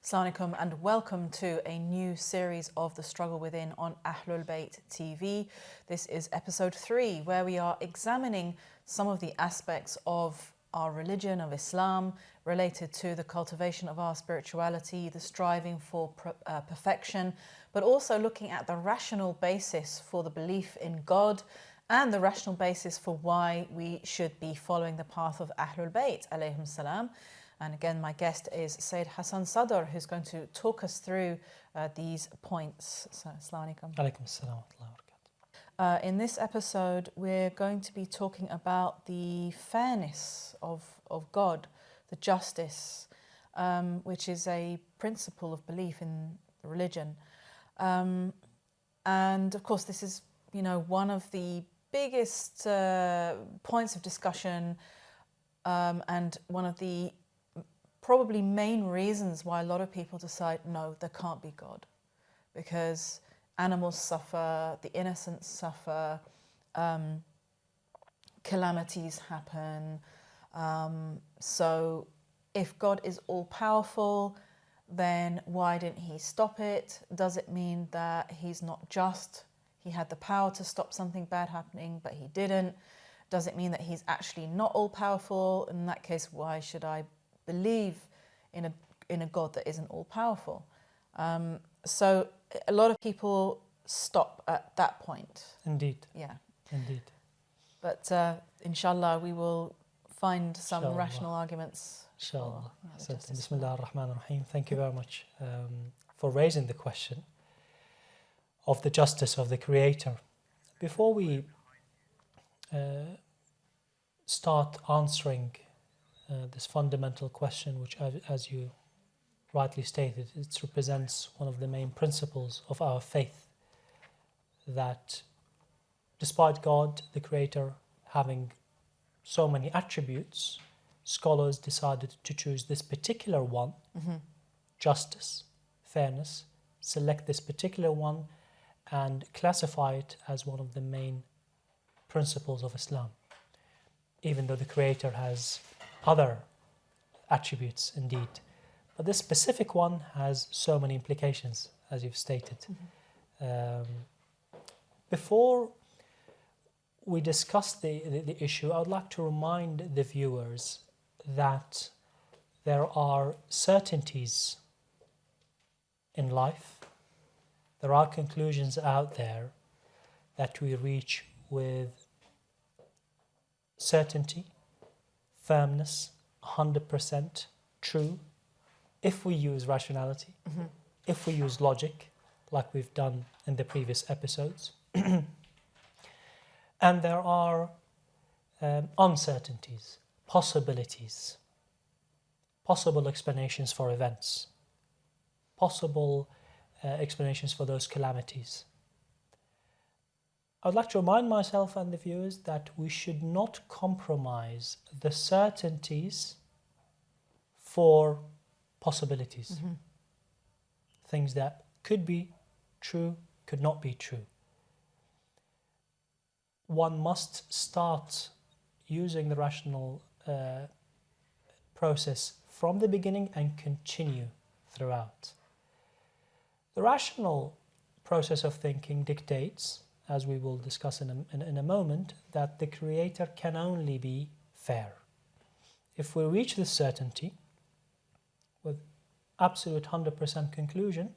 Assalamu alaikum and welcome to a new series of The Struggle Within on Ahlulbayt TV. This is episode 3, where we are examining some of the aspects of our religion, of Islam, related to the cultivation of our spirituality, the striving for perfection, but also looking at the rational basis for the belief in God and the rational basis for why we should be following the path of Ahlulbayt alayhim salam. And again, my guest is Sayyid Hassan Sadr, who's going to talk us through these points. So, assalamu alaikum. Alaikum assalam wa rahmatullahi wa barakatuh. In this episode, we're going to be talking about the fairness of God, the justice, which is a principle of belief in religion. And of course, this is, one of the biggest points of discussion and one of the probably main reasons why a lot of people decide, no, there can't be God. Because animals suffer, the innocents suffer, calamities happen. So if God is all-powerful, then why didn't he stop it? Does it mean that he's not just? He had the power to stop something bad happening, but he didn't. Does it mean that he's actually not all-powerful? In that case, why should I believe in a God that isn't all-powerful? So a lot of people stop at that point. Indeed. Yeah. Indeed. But inshallah, we will find some Inshallah. Rational arguments. Inshallah. For, Bismillah ar-Rahman ar-Rahim. Thank you very much for raising the question of the justice of the Creator. Before we start answering this fundamental question, which, as you rightly stated, it represents one of the main principles of our faith, that despite God, the Creator, having so many attributes, scholars decided to choose this particular one, justice, fairness, select this particular one and classify it as one of the main principles of Islam, even though the Creator has other attributes indeed. But this specific one has so many implications, as you've stated. Before we discuss the issue, I would like to remind the viewers that there are certainties in life. There are conclusions out there that we reach with certainty, firmness, 100% true, if we use rationality, if we use logic, like we've done in the previous episodes. And there are uncertainties, possibilities, possible explanations for events, possible explanations for those calamities. I would like to remind myself and the viewers that we should not compromise the certainties for possibilities. Things that could be true, could not be true. One must start using the rational process from the beginning and continue throughout. The rational process of thinking dictates, as we will discuss in a moment, that the Creator can only be fair. If we reach this certainty with absolute 100% conclusion,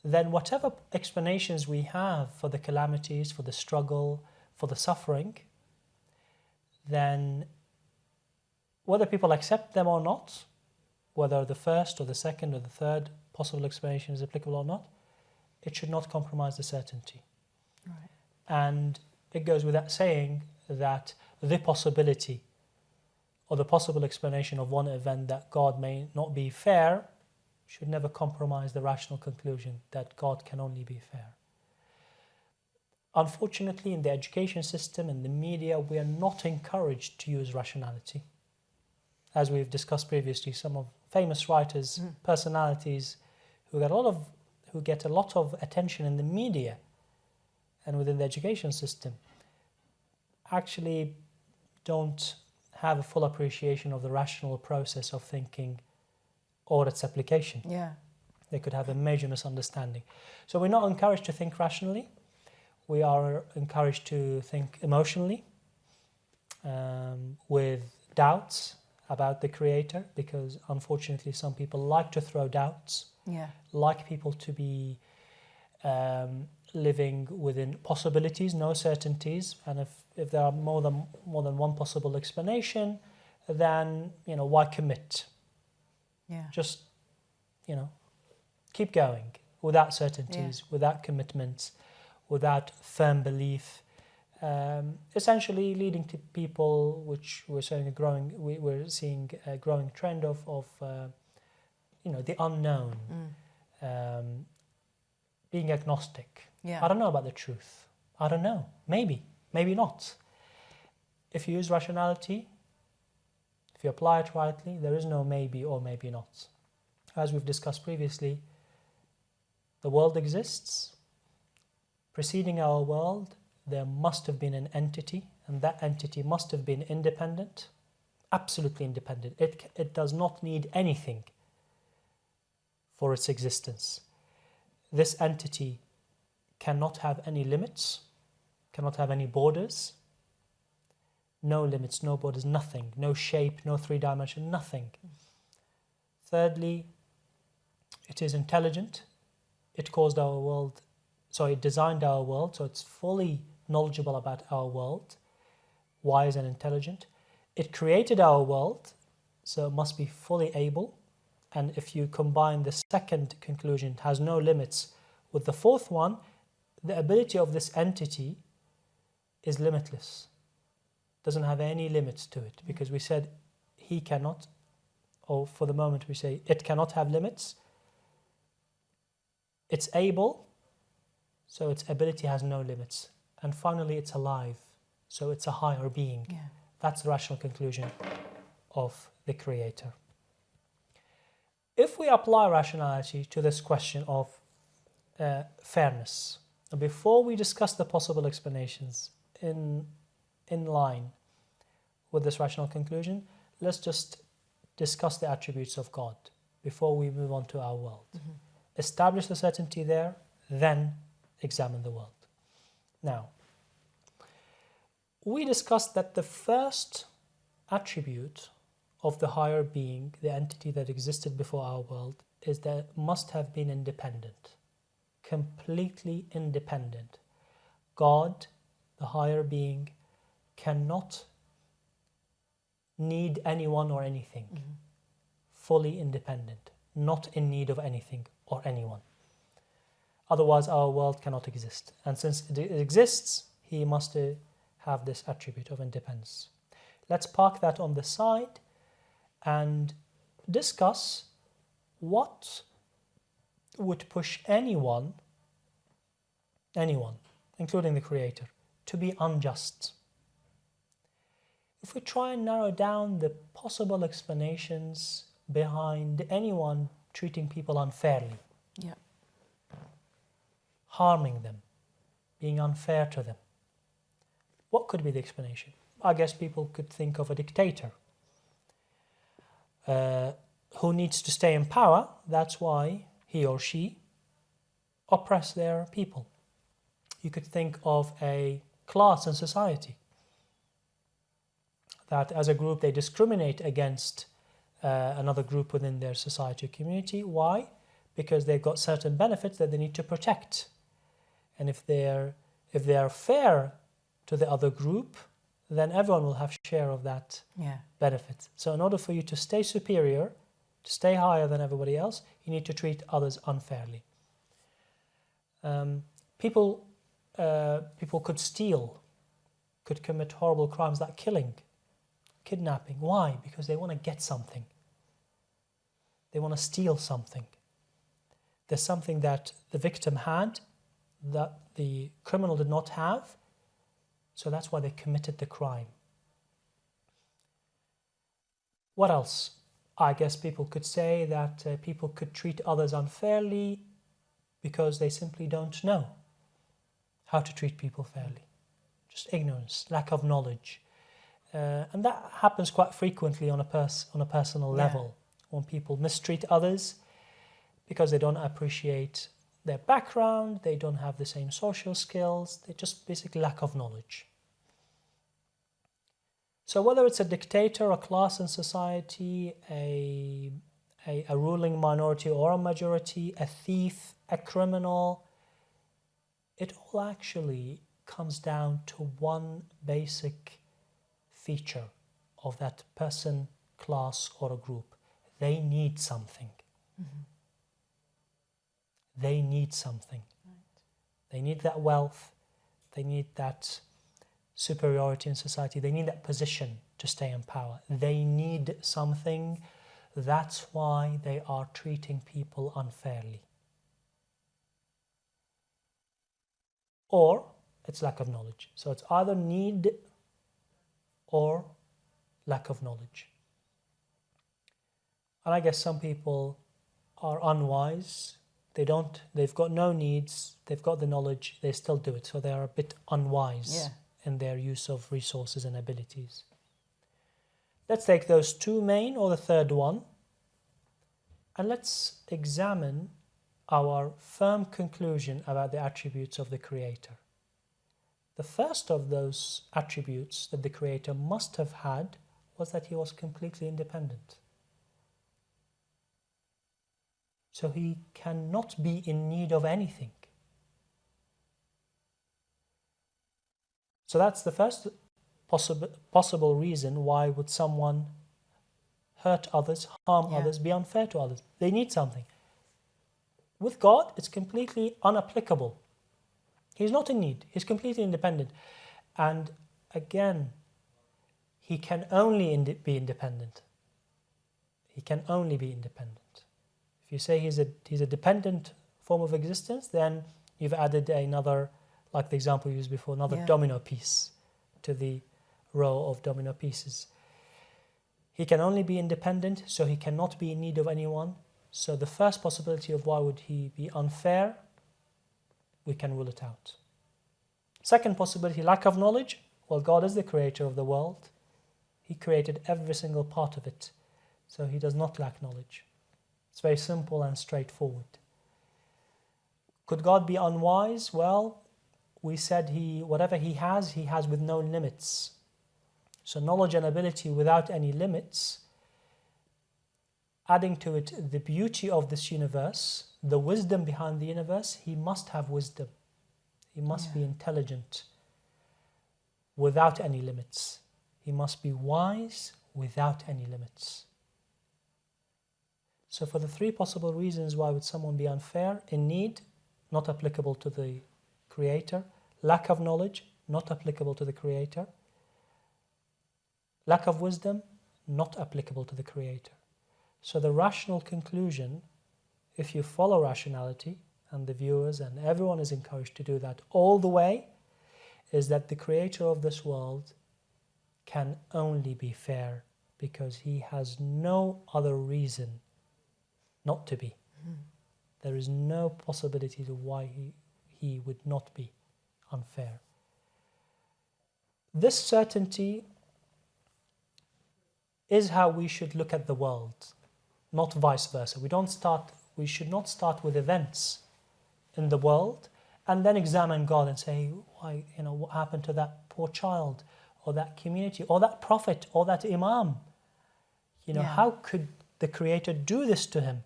then whatever explanations we have for the calamities, for the struggle, for the suffering, then whether people accept them or not, whether the first or the second or the third possible explanation is applicable or not, it should not compromise the certainty. Right. And it goes without saying that the possibility or the possible explanation of one event that God may not be fair should never compromise the rational conclusion that God can only be fair. Unfortunately, in the education system, in the media, we are not encouraged to use rationality. As we've discussed previously, some of famous writers, personalities who get a lot of attention in the media and within the education system actually don't have a full appreciation of the rational process of thinking or its application. Yeah. They could have a major misunderstanding. So we're not encouraged to think rationally. We are encouraged to think emotionally, with doubts about the Creator, because unfortunately some people like to throw doubts, like people to be living within possibilities, no certainties, and if there are more than one possible explanation, then why commit? Just keep going without certainties, without commitments, without firm belief, essentially leading to people, which we're seeing a growing trend of the unknown, being agnostic. I don't know about the truth. I don't know. Maybe not. If you use rationality, if you apply it rightly, there is no maybe or maybe not. As we've discussed previously, the world exists. Preceding our world, there must have been an entity, and that entity must have been independent, absolutely independent. It does not need anything for its existence. This entity cannot have any limits, cannot have any borders. No limits, no borders, nothing. No shape, no three-dimension, nothing. Thirdly, it is intelligent. It caused our world, it designed our world, so it's fully knowledgeable about our world, wise and intelligent. It created our world, so it must be fully able. And if you combine the second conclusion, it has no limits, with the fourth one, the ability of this entity is limitless. Doesn't have any limits to it, because we said he cannot, or for the moment we say it cannot have limits. It's able, so its ability has no limits. And finally, it's alive, so it's a higher being. That's the rational conclusion of the Creator. If we apply rationality to this question of fairness, before we discuss the possible explanations in line with this rational conclusion, let's just discuss the attributes of God before we move on to our world. Establish the certainty there, then examine the world. Now, we discussed that the first attribute of the higher being, the entity that existed before our world, is that it must have been independent, completely independent. God, the higher being, cannot need anyone or anything. Fully independent, not in need of anything or anyone. Otherwise our world cannot exist. And since it exists, he must have this attribute of independence. Let's park that on the side and discuss what would push anyone, including the Creator, to be unjust. If we try and narrow down the possible explanations behind anyone treating people unfairly, harming them, being unfair to them, what could be the explanation? I guess people could think of a dictator who needs to stay in power. That's why he or she oppress their people. You could think of a class in society that as a group they discriminate against another group within their society or community. Why? Because they've got certain benefits that they need to protect. And if they are fair to the other group, then everyone will have share of that benefit. So in order for you to stay superior, to stay higher than everybody else, you need to treat others unfairly. People could steal, could commit horrible crimes like killing, kidnapping. Why? Because they want to get something. They want to steal something. There's something that the victim had that the criminal did not have, so that's why they committed the crime. What else? I guess people could say that people could treat others unfairly because they simply don't know how to treat people fairly. Just ignorance, lack of knowledge. And that happens quite frequently on a personal level. when people mistreat others because they don't appreciate their background, they don't have the same social skills, they just basically lack of knowledge. So whether it's a dictator, a class in society, a ruling minority or a majority, a thief, a criminal, it all actually comes down to one basic feature of that person, class, or a group. They need something. Mm-hmm. They need something. Right. They need that wealth. They need that superiority in society. They need that position to stay in power. They need something. That's why they are treating people unfairly. Or it's lack of knowledge. So it's either need or lack of knowledge. And I guess some people are unwise. They've got no needs, they've got the knowledge, they still do it. So they are a bit unwise in their use of resources and abilities. Let's take those two main, or the third one, and let's examine our firm conclusion about the attributes of the Creator. The first of those attributes that the Creator must have had was that he was completely independent. So he cannot be in need of anything. So that's the first possible reason why would someone hurt others, harm others, be unfair to others. They need something. With God, it's completely unapplicable. He's not in need. He's completely independent. And again, he can only be independent. He can only be independent. If you say he's a dependent form of existence, then you've added another, like the example you used before, another domino piece to the row of domino pieces. He can only be independent, so he cannot be in need of anyone. So the first possibility of why would he be unfair, we can rule it out. Second possibility, lack of knowledge. Well, God is the creator of the world. He created every single part of it, so he does not lack knowledge. It's very simple and straightforward. Could God be unwise? Well, we said whatever he has with no limits. So knowledge and ability without any limits, adding to it the beauty of this universe, the wisdom behind the universe, he must have wisdom. He must be intelligent without any limits. He must be wise without any limits. So for the three possible reasons why would someone be unfair: in need, not applicable to the Creator; lack of knowledge, not applicable to the Creator; lack of wisdom, not applicable to the Creator. So the rational conclusion, if you follow rationality, and the viewers and everyone is encouraged to do that all the way, is that the Creator of this world can only be fair, because he has no other reason not to be. There is no possibility to why he would not be unfair. This certainty is how we should look at the world, not vice versa. We should not start with events in the world and then examine God and say, why, what happened to that poor child, or that community, or that prophet, or that imam? How could the Creator do this to him?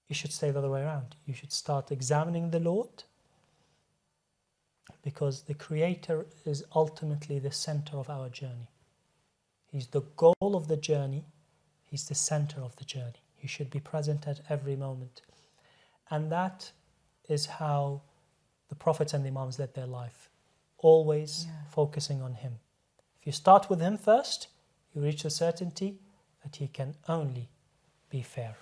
You should stay the other way around. You should start examining the Lord, because the Creator is ultimately the center of our journey. He's the goal of the journey. He's the center of the journey. He should be present at every moment. And that is how the prophets and the imams led their life, always focusing on him. If you start with him first, you reach the certainty that he can only be fair.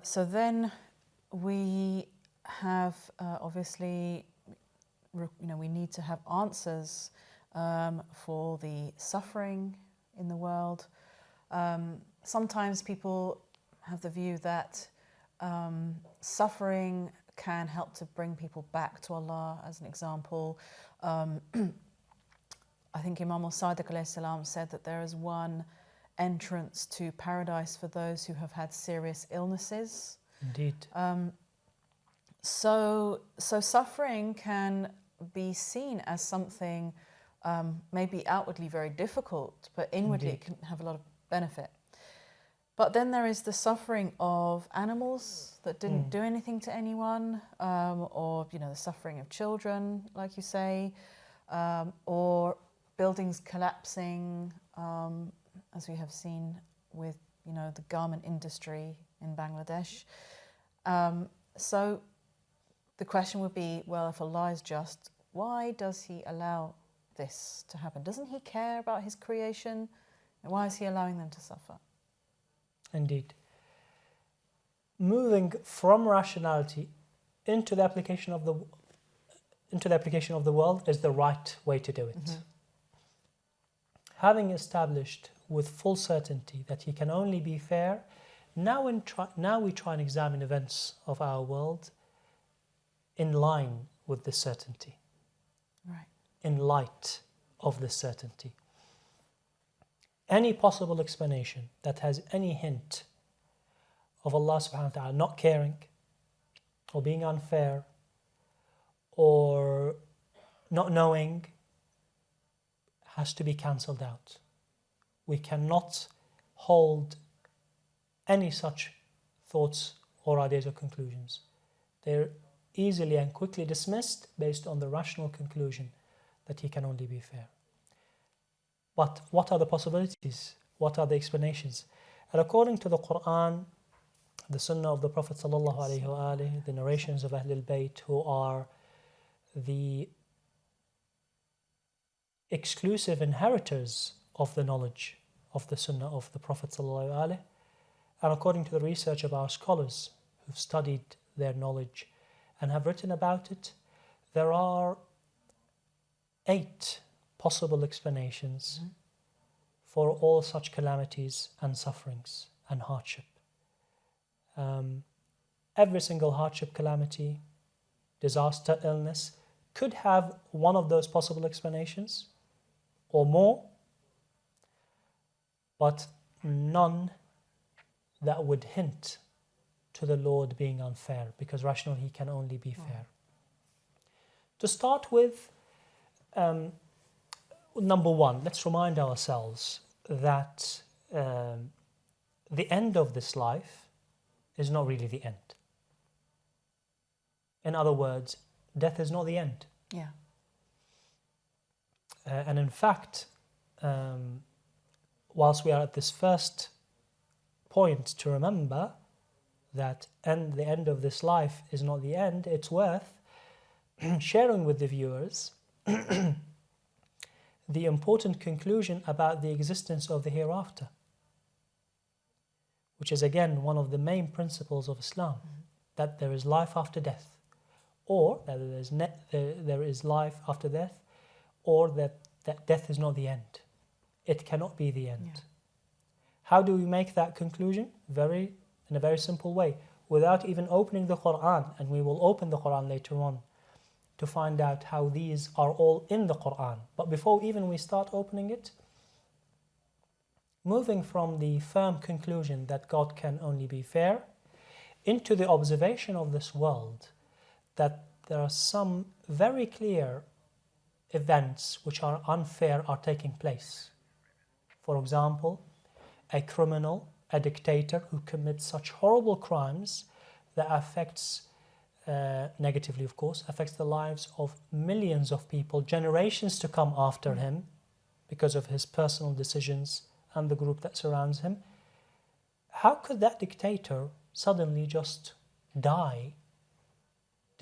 So then we have obviously, we need to have answers for the suffering in the world. Sometimes people have the view that suffering can help to bring people back to Allah. As an example, I think Imam al-Sadiq alayhi salam said that there is one entrance to paradise for those who have had serious illnesses. Indeed. So suffering can be seen as something maybe outwardly very difficult, but inwardly Indeed. it can have a lot of benefit. But then there is the suffering of animals that didn't do anything to anyone, or the suffering of children, like you say, or buildings collapsing, as we have seen with the garment industry in Bangladesh. So the question would be, well, if Allah is just, why does He allow this to happen? Doesn't He care about His creation? And why is He allowing them to suffer? Indeed. Moving from rationality into the application of the world is the right way to do it. Having established with full certainty that He can only be fair, now we try and examine events of our world in line with this certainty. Right. In light of this certainty. Any possible explanation that has any hint of Allah subhanahu wa ta'ala not caring or being unfair or not knowing has to be cancelled out. We cannot hold any such thoughts or ideas or conclusions. They're easily and quickly dismissed based on the rational conclusion that He can only be fair. But what are the possibilities? What are the explanations? And according to the Quran, the Sunnah of the Prophet ﷺ, the narrations of Ahlulbayt, who are the exclusive inheritors of the knowledge of the Sunnah of the Prophet ﷺ, and according to the research of our scholars who've studied their knowledge and have written about it, there are 8 possible explanations for all such calamities and sufferings and hardship. Every single hardship, calamity, disaster, illness could have one of those possible explanations or more, but none that would hint to the Lord being unfair, because rationally He can only be fair. To start with, number one, let's remind ourselves that the end of this life is not really the end. In other words, death is not the end. Yeah. And in fact, whilst we are at this first point to remember that the end of this life is not the end, it's worth sharing with the viewers the important conclusion about the existence of the hereafter, which is again one of the main principles of Islam, that there is life after death, or that there is life after death, or that death is not the end. It cannot be the end. Yeah. How do we make that conclusion? In a very simple way, without even opening the Quran, and we will open the Quran later on to find out how these are all in the Quran. But before even we start opening it, moving from the firm conclusion that God can only be fair into the observation of this world, that there are some very clear events which are unfair are taking place. For example, a criminal, a dictator who commits such horrible crimes that affects, negatively of course, affects the lives of millions of people, generations to come after him, because of his personal decisions and the group that surrounds him. How could that dictator suddenly just die,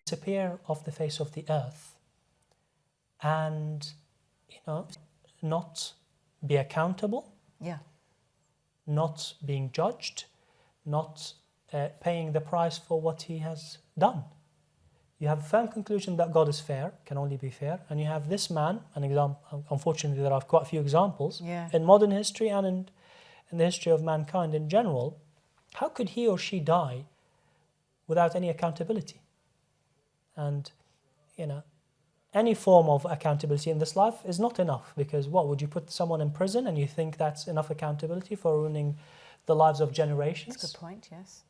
disappear off the face of the earth, and not be accountable? Yeah. Not being judged, not paying the price for what he has done. You have a firm conclusion that God is fair, can only be fair, and you have this man, an example. Unfortunately, there are quite a few examples in modern history and in the history of mankind in general. How could he or she die without any accountability? And any form of accountability in this life is not enough, because what, would you put someone in prison and you think that's enough accountability for ruining the lives of generations? That's a good point, yes.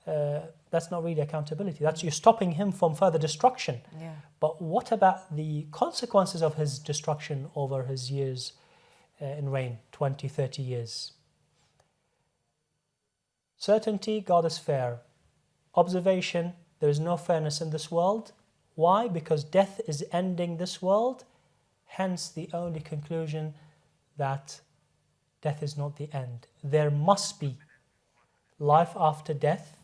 That's not really accountability. That's you stopping him from further destruction. Yeah. But what about the consequences of his destruction over his years in reign, 20, 30 years? Certainty, God is fair. Observation, there is no fairness in this world. Why? Because death is ending this world. Hence the only conclusion that death is not the end. There must be life after death,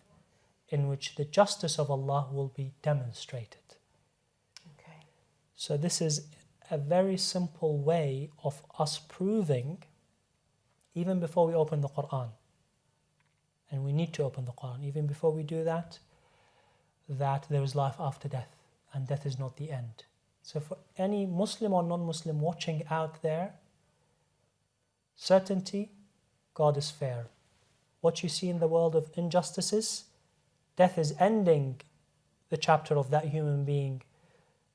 in which the justice of Allah will be demonstrated. Okay. So this is a very simple way of us proving, even before we open the Quran, and we need to open the Quran, even before we do that, that there is life after death, and death is not the end. So for any Muslim or non-Muslim watching out there, certainty, God is fair. What you see in the world of injustices, death is ending the chapter of that human being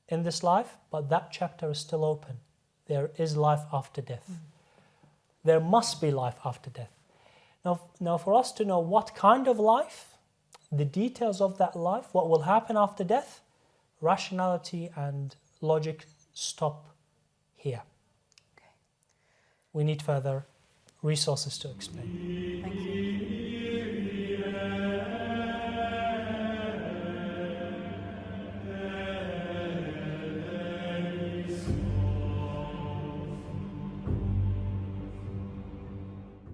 in this life, but that chapter is still open. There is life after death. There must be life after death. Now for us to know what kind of life, the details of that life, what will happen after death, rationality and logic stop here. Okay. We need further resources to explain.